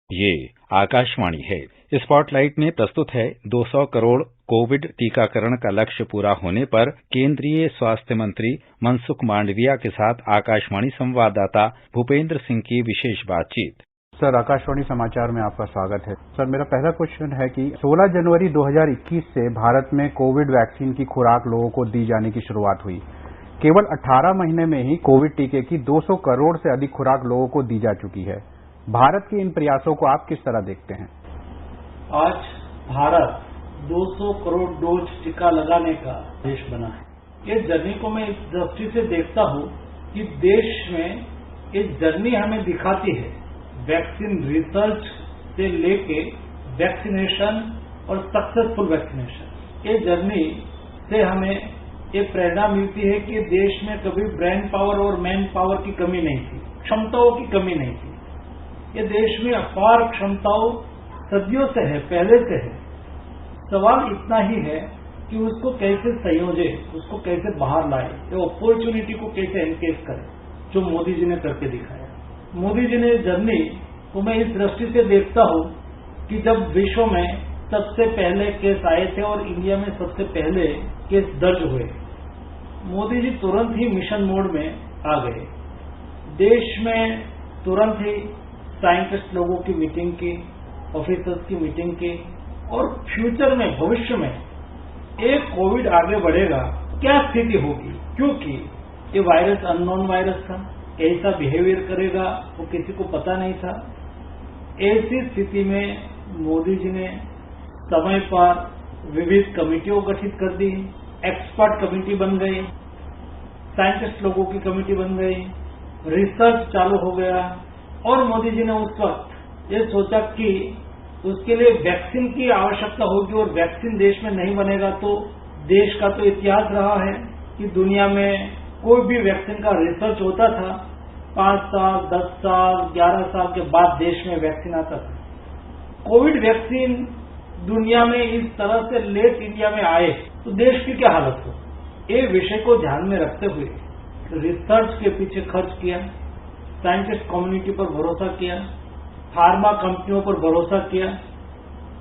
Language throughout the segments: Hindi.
ये आकाशवाणी है। स्पॉटलाइट में प्रस्तुत है 200 करोड़ कोविड टीकाकरण का लक्ष्य पूरा होने पर केंद्रीय स्वास्थ्य मंत्री मनसुख मांडविया के साथ आकाशवाणी संवाददाता भूपेंद्र सिंह की विशेष बातचीत। सर, आकाशवाणी समाचार में आपका स्वागत है। सर, मेरा पहला क्वेश्चन है कि 16 जनवरी 2021 से भारत में कोविड वैक्सीन की खुराक लोगों को दी जाने की शुरुआत हुई। केवल 18 महीने में ही कोविड टीके की 200 करोड़ से अधिक खुराक लोगों को दी जा चुकी है। भारत के इन प्रयासों को आप किस तरह देखते हैं? आज भारत 200 करोड़ डोज टीका लगाने का देश बना है। इस जर्नी को मैं इस दृष्टि से देखता हूं कि देश में इस जर्नी हमें दिखाती है वैक्सीन रिसर्च से लेके वैक्सीनेशन और सक्सेसफुल वैक्सीनेशन। ये जर्नी से हमें ये प्रेरणा मिलती है कि देश में कभी ब्रेन पावर और मैन पावर की कमी नहीं थी, क्षमताओं की कमी नहीं थी। ये देश में अपार क्षमताओं सदियों से है, पहले से है। सवाल इतना ही है कि उसको कैसे संयोजे, उसको कैसे बाहर लाए, ये अपॉर्चुनिटी को कैसे एनकेज करे, जो मोदी जी ने करके दिखाया। मोदी जी ने जर्नी को मैं इस दृष्टि से देखता हूं कि जब विश्व में सबसे पहले केस आए थे और इंडिया में सबसे पहले केस दर्ज हुए, मोदी जी तुरंत ही मिशन मोड में आ गए। देश में तुरंत ही साइंटिस्ट लोगों की मीटिंग की, ऑफिसर्स की मीटिंग की और फ्यूचर में, भविष्य में एक कोविड आगे बढ़ेगा, क्या स्थिति होगी, क्योंकि ये वायरस अननोन वायरस था, कैसा बिहेवियर करेगा वो किसी को पता नहीं था। ऐसी स्थिति में मोदी जी ने समय पर विविध कमेटियों गठित कर दी, एक्सपर्ट कमेटी बन गई, साइंटिस्ट लोगों की कमेटी बन गई, रिसर्च चालू हो गया और मोदी जी ने उस वक्त ये सोचा कि उसके लिए वैक्सीन की आवश्यकता होगी और वैक्सीन देश में नहीं बनेगा तो देश का तो इतिहास रहा है कि दुनिया में कोई भी वैक्सीन का रिसर्च होता था 5 साल, 10 साल, 11 साल के बाद देश में वैक्सीन आता था। कोविड वैक्सीन दुनिया में इस तरह से लेट इंडिया में आए तो देश की क्या हालत हो। ये विषय को ध्यान में रखते हुए रिसर्च के पीछे खर्च किया, साइंटिस्ट कम्युनिटी पर भरोसा किया, फार्मा कंपनियों पर भरोसा किया,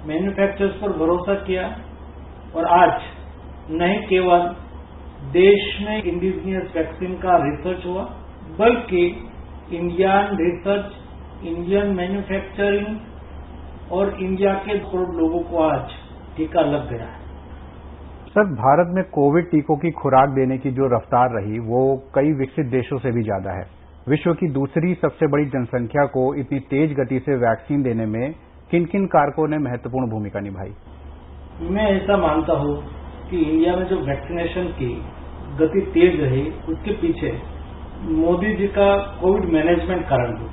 मैन्युफैक्चरर्स पर भरोसा किया और आज नहीं केवल देश में इंडिजिनियस वैक्सीन का रिसर्च हुआ, बल्कि इंडियन रिसर्च, इंडियन मैन्युफैक्चरिंग और इंडिया के करोड़ लोगों को आज टीका लग गया है। सर, भारत में कोविड टीकों की खुराक देने की जो रफ्तार रही वो कई विकसित देशों से भी ज्यादा है। विश्व की दूसरी सबसे बड़ी जनसंख्या को इतनी तेज गति से वैक्सीन देने में किन किन कारकों ने महत्वपूर्ण भूमिका निभाई? मैं ऐसा मानता हूं कि इंडिया में जो वैक्सीनेशन की गति तेज रही उसके पीछे मोदी जी का कोविड मैनेजमेंट कारण हुआ।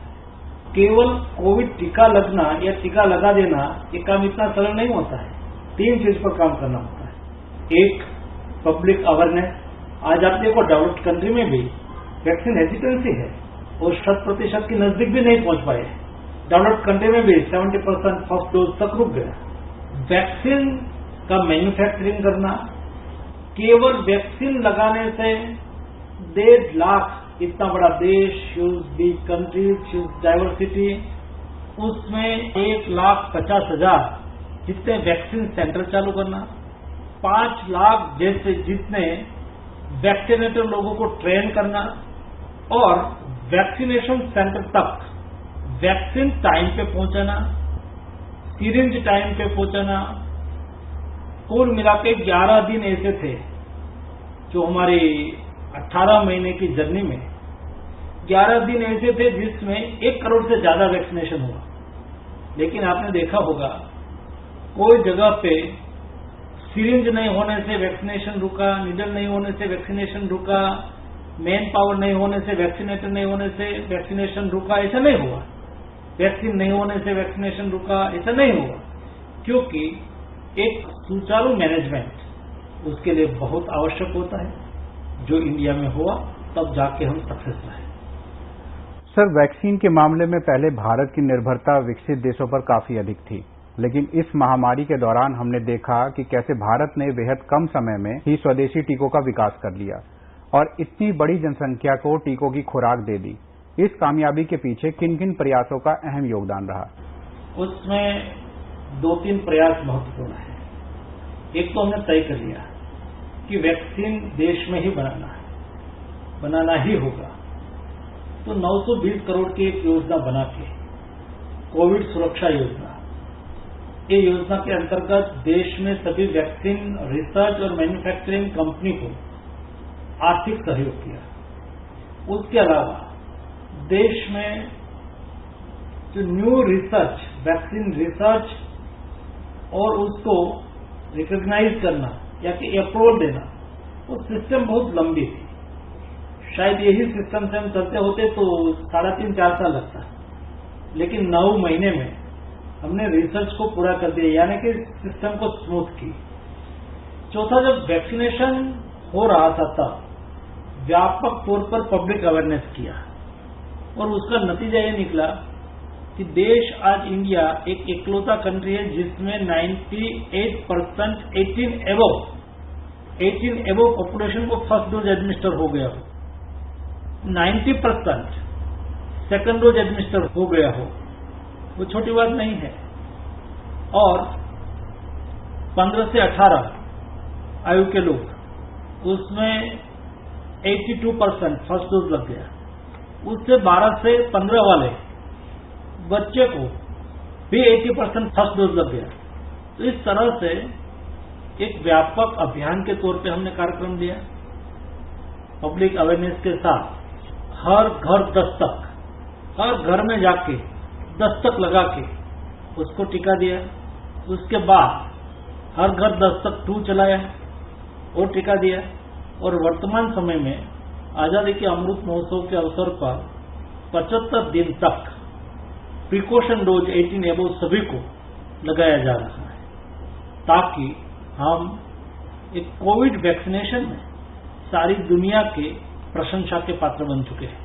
केवल कोविड टीका लगना या टीका लगा देना ये काम इतना सरल नहीं होता है। 3 चीज पर काम करना होता है। एक, पब्लिक अवेयरनेस। आज आप देखो डेवलप्ड कंट्री में भी वैक्सीन हेजिटेंसी है और 100% के नजदीक भी नहीं पहुंच पाए। डेवलप्ड कंट्री में भी 70% फर्स्ट डोज तक रुक गया। वैक्सीन का मैन्युफैक्चरिंग करना, केवल वैक्सीन लगाने से 1.5 लाख, इतना बड़ा देश, huge big countries, huge diversity, उसमें 1,50,000 जितने वैक्सीन सेंटर चालू करना, 5 लाख जैसे जितने वैक्सीनेटर लोगों को ट्रेन करना और वैक्सीनेशन सेंटर तक वैक्सीन टाइम पे पहुंचाना, सिरिंज टाइम पे पहुंचाना। कुल मिलाकर 11 दिन ऐसे थे जो हमारी 18 महीने की जर्नी में 11 दिन ऐसे थे जिसमें 1 करोड़ से ज्यादा वैक्सीनेशन हुआ। लेकिन आपने देखा होगा कोई जगह पे सिरिंज नहीं होने से वैक्सीनेशन रुका, नीडल नहीं होने से वैक्सीनेशन रुका, मैन पावर नहीं होने से, वैक्सीनेटर नहीं होने से वैक्सीनेशन रुका, ऐसा नहीं हुआ। वैक्सीन नहीं होने से वैक्सीनेशन रुका, ऐसा नहीं हुआ, क्योंकि एक सुचारू मैनेजमेंट उसके लिए बहुत आवश्यक होता है, जो इंडिया में हुआ तब जाके हम सक्सेस रहे। सर, वैक्सीन के मामले में पहले भारत की निर्भरता विकसित देशों पर काफी अधिक थी, लेकिन इस महामारी के दौरान हमने देखा कि कैसे भारत ने बेहद कम समय में ही स्वदेशी टीकों का विकास कर लिया और इतनी बड़ी जनसंख्या को टीकों की खुराक दे दी। इस कामयाबी के पीछे किन किन प्रयासों का अहम योगदान रहा? उसमें 2-3 प्रयास महत्वपूर्ण है। एक तो हमने तय कर लिया कि वैक्सीन देश में ही बनाना ही होगा। तो 920 करोड़ की एक योजना बना के कोविड सुरक्षा योजना, ये योजना के अंतर्गत देश में सभी वैक्सीन रिसर्च और मैन्युफैक्चरिंग कंपनी को आर्थिक सहयोग किया। उसके अलावा देश में जो न्यू रिसर्च, वैक्सीन रिसर्च और उसको रिकॉग्नाइज करना या कि अप्रूवल देना, वो सिस्टम बहुत लंबी थी। शायद यही सिस्टम से हम चलते होते तो 3.5-4 साल लगता, लेकिन 9 महीने में हमने रिसर्च को पूरा कर दिया, यानी कि सिस्टम को स्मूथ की। चौथा, जब वैक्सीनेशन हो रहा था तब व्यापक तौर पर पब्लिक अवेयरनेस किया और उसका नतीजा ये निकला कि देश आज इंडिया एक इकलौता कंट्री है जिसमें 98% 18 एबव पॉपुलेशन को फर्स्ट डोज एडमिनिस्टर हो गया हो, 90% सेकंड डोज एडमिनिस्टर हो गया हो। वो छोटी बात नहीं है। और 15 से 18 आयु के लोग, उसमें 82% फर्स्ट डोज लग गया। उससे 12 से 15 वाले बच्चे को भी 80% फर्स्ट डोज लग गया। तो इस तरह से एक व्यापक अभियान के तौर पे हमने कार्यक्रम दिया। पब्लिक अवेयरनेस के साथ हर घर दस्तक, हर घर में जाके दस्तक लगा के उसको टीका दिया। उसके बाद हर घर दस्तक 2 चलाया और टीका दिया। और वर्तमान समय में आजादी के अमृत महोत्सव के अवसर पर 75 दिन तक प्रिकॉशन डोज 18 एबव सभी को लगाया जा रहा है, ताकि हम एक कोविड वैक्सीनेशन में सारी दुनिया के प्रशंसा के पात्र बन चुके हैं।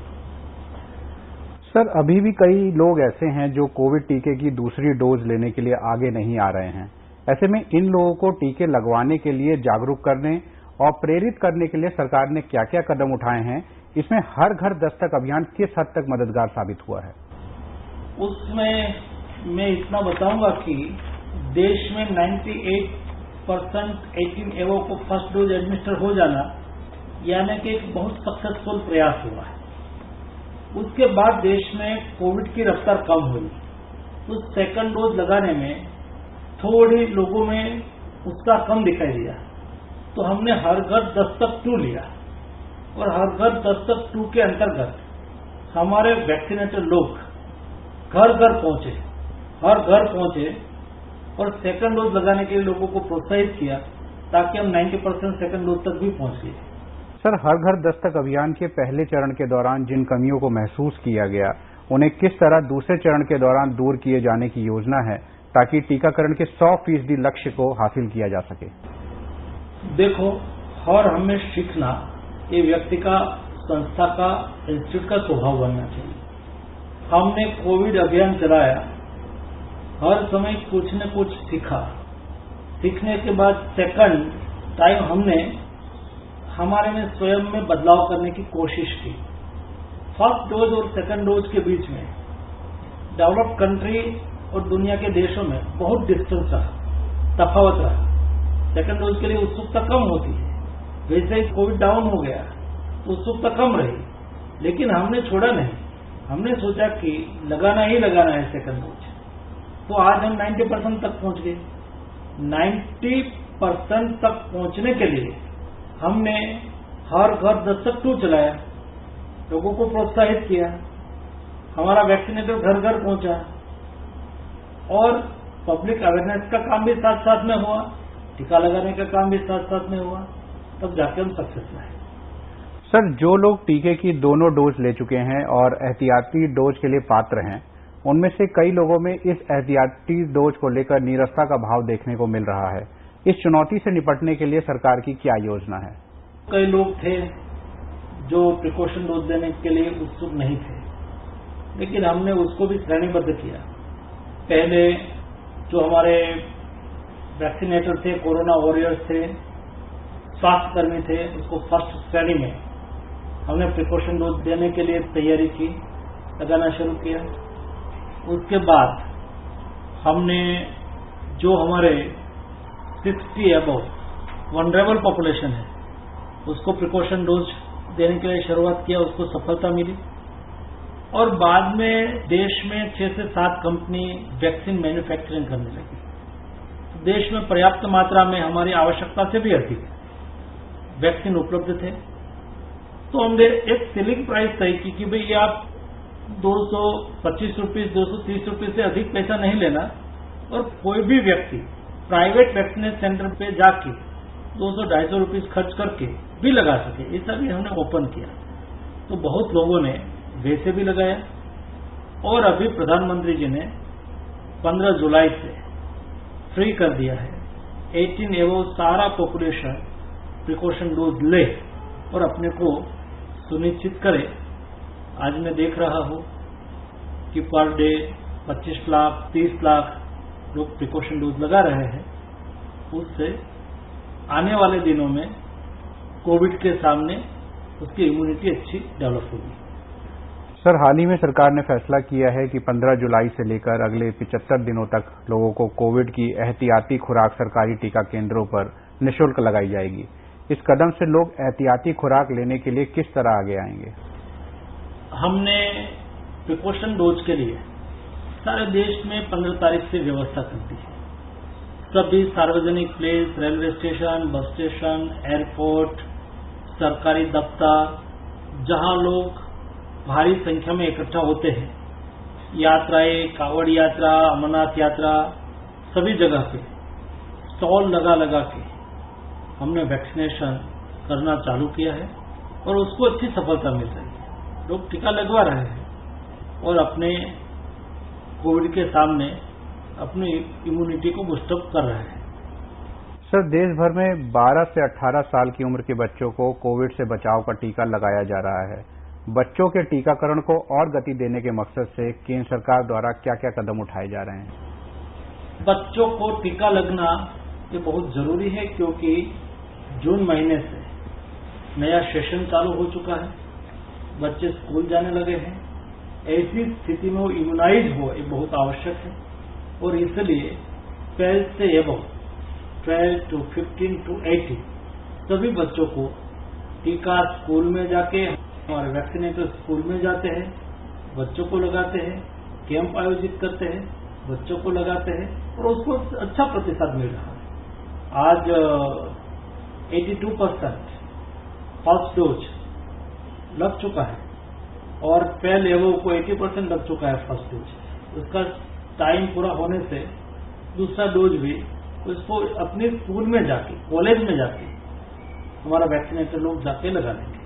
सर, अभी भी कई लोग ऐसे हैं जो कोविड टीके की दूसरी डोज लेने के लिए आगे नहीं आ रहे हैं। ऐसे में इन लोगों को टीके लगवाने के लिए जागरूक करने और प्रेरित करने के लिए सरकार ने क्या क्या कदम उठाए हैं? इसमें हर घर दस्तक अभियान किस हद तक मददगार साबित हुआ है? उसमें मैं इतना बताऊंगा कि देश में 98% 18 एबव को फर्स्ट डोज एडमिनिस्टर हो जाना, यानी कि एक बहुत सक्सेसफुल प्रयास हुआ है। उसके बाद देश में कोविड की रफ्तार कम हुई, तो सेकंड डोज लगाने में थोड़ी लोगों में उत्साह कम दिखाई दिया। तो हमने हर घर दस्तक 2 लिया और हर घर दस्तक 2 के अंतर्गत हमारे वैक्सीनेटर लोग घर घर पहुंचे, हर घर पहुंचे और सेकंड डोज लगाने के लिए लोगों को प्रोत्साहित किया, ताकि हम 90% सेकंड डोज तक भी पहुंच गए। सर, हर घर दस्तक अभियान के पहले चरण के दौरान जिन कमियों को महसूस किया गया, उन्हें किस तरह दूसरे चरण के दौरान दूर किए जाने की योजना है, ताकि टीकाकरण के 100% लक्ष्य को हासिल किया जा सके? देखो, हर हमें सीखना ये व्यक्ति का, संस्था का, इंस्टीट्यूट का स्वभाव बनना चाहिए। हमने कोविड अभियान चलाया, हर समय कुछ न कुछ सीखा। सीखने के बाद सेकंड टाइम हमने हमारे में स्वयं में बदलाव करने की कोशिश की। फर्स्ट डोज और सेकंड डोज के बीच में डेवलप्ड कंट्री और दुनिया के देशों में बहुत डिस्टेंस रहा, तफावत रहा। सेकंड डोज के लिए उत्सुकता कम होती है, वैसे ही कोविड डाउन हो गया तो उत्सुकता कम रही, लेकिन हमने छोड़ा नहीं। हमने सोचा कि लगाना ही लगाना है सेकंड डोज। तो आज हम 90% तक पहुंच गए। 90% तक पहुंचने के लिए हमने हर घर दस्तक 2 चलाया, लोगों को प्रोत्साहित किया, हमारा वैक्सीनेटर घर घर पहुंचा और पब्लिक अवेयरनेस का काम भी साथ साथ में हुआ, टीका लगाने का काम भी साथ साथ में हुआ, तब जाके हम सक्सेस में आए। सर, जो लोग टीके की दोनों डोज ले चुके हैं और एहतियाती डोज के लिए पात्र हैं, उनमें से कई लोगों में इस एहतियाती डोज को लेकर नीरसता का भाव देखने को मिल रहा है। इस चुनौती से निपटने के लिए सरकार की क्या योजना है? कई लोग थे जो प्रिकॉशन डोज देने के लिए उत्सुक नहीं थे, लेकिन हमने उसको भी श्रेणीबद्ध किया। पहले जो हमारे वैक्सीनेटर थे, कोरोना वॉरियर्स थे, स्वास्थ्यकर्मी थे, उसको फर्स्ट श्रेणी में हमने प्रिकॉशन डोज देने के लिए तैयारी की, लगाना शुरू किया। उसके बाद हमने जो हमारे 60 अबव वनरेबल पॉपुलेशन है उसको प्रिकॉशन डोज देने के लिए शुरुआत किया, उसको सफलता मिली और बाद में देश में 6 से 7 कंपनी वैक्सीन मैन्युफैक्चरिंग करने लगी। तो देश में पर्याप्त मात्रा में हमारी आवश्यकता से भी अधिक वैक्सीन उपलब्ध थे। तो हमने एक सीलिंग प्राइस तय की कि भाई आप 225 रुपये 230 रुपये से अधिक पैसा नहीं लेना और कोई भी व्यक्ति प्राइवेट वैक्सीनेशन सेंटर पे जाके 200-250 रुपये खर्च करके भी लगा सके, ऐसा भी हमने ओपन किया। तो बहुत लोगों ने वैसे भी लगाया और अभी प्रधानमंत्री जी ने 15 जुलाई से फ्री कर दिया है। 18 एवं सारा पॉपुलेशन प्रिकॉशन डोज ले और अपने को सुनिश्चित करे। आज मैं देख रहा हूं कि पर डे 25 लाख 30 लाख लोग प्रिकॉशन डोज लगा रहे हैं। उससे आने वाले दिनों में कोविड के सामने उसकी इम्यूनिटी अच्छी डेवलप होगी। सर, हाल ही में सरकार ने फैसला किया है कि 15 जुलाई से लेकर अगले 75 दिनों तक लोगों को कोविड की एहतियाती खुराक सरकारी टीका केंद्रों पर निःशुल्क लगाई जाएगी। इस कदम से लोग एहतियाती खुराक लेने के लिए किस तरह आगे आएंगे? हमने प्रिकॉशन डोज के लिए सारे देश में 15 तारीख से व्यवस्था कर दी है। सभी सार्वजनिक place, railway station, bus station, airport, सरकारी दफ्तर, जहां लोग भारी संख्या में इकट्ठा होते हैं, यात्राएं, कावड़ यात्रा, अमरनाथ यात्रा, सभी जगह पे स्टॉल लगा के हमने वैक्सीनेशन करना चालू किया है और उसको अच्छी सफलता मिल रही है। लोग टीका लगवा रहे हैं और अपने कोविड के सामने अपनी इम्यूनिटी को बूस्टअप कर रहे हैं। सर, देश भर में 12 से 18 साल की उम्र के बच्चों को कोविड से बचाव का टीका लगाया जा रहा है। बच्चों के टीकाकरण को और गति देने के मकसद से केंद्र सरकार द्वारा क्या क्या कदम उठाए जा रहे हैं? बच्चों को टीका लगना ये बहुत जरूरी है क्योंकि जून महीने से नया सेशन चालू हो चुका है, बच्चे स्कूल जाने लगे हैं। ऐसी स्थिति में वो इम्यूनाइज हो ये बहुत आवश्यक है और इसलिए 12 से एबव 12 to 15 to 18 सभी बच्चों को टीका स्कूल में जाके हमारे वैक्सीनेटर स्कूल में जाते हैं, बच्चों को लगाते हैं, कैंप आयोजित करते हैं, बच्चों को लगाते हैं और उसको अच्छा प्रतिसाद मिल रहा है। आज 82% फर्स्ट डोज लग चुका है और पहले वो को 80% लग चुका है फर्स्ट डोज। उसका टाइम पूरा होने से दूसरा डोज भी उसको अपने स्कूल में जाके, कॉलेज में जाके हमारा वैक्सीनेटर लोग जाके लगा लेंगे।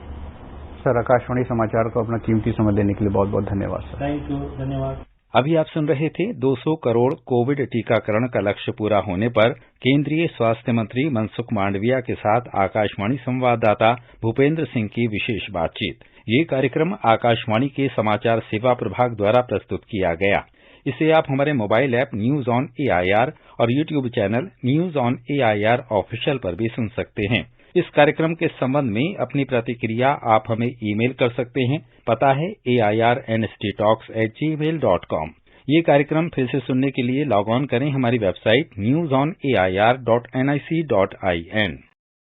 सर, आकाशवाणी समाचार को अपना कीमती समय देने के लिए बहुत बहुत धन्यवाद सर। थैंक यू, धन्यवाद। अभी आप सुन रहे थे 200 करोड़ कोविड टीकाकरण का लक्ष्य पूरा होने पर केंद्रीय स्वास्थ्य मंत्री मनसुख मांडविया के साथ आकाशवाणी संवाददाता भूपेंद्र सिंह की विशेष बातचीत। ये कार्यक्रम आकाशवाणी के समाचार सेवा प्रभाग द्वारा प्रस्तुत किया गया। इसे आप हमारे mobile app news on AIR और YouTube channel news on AIR official पर भी सुन सकते हैं। इस कार्यक्रम के संबंध में अपनी प्रतिक्रिया आप हमें ईमेल कर सकते हैं। पता है airnsttalks@gmail.com। ये कार्यक्रम फिर से सुनने के लिए लॉग ऑन करें हमारी वेबसाइट newsonair.nic.in।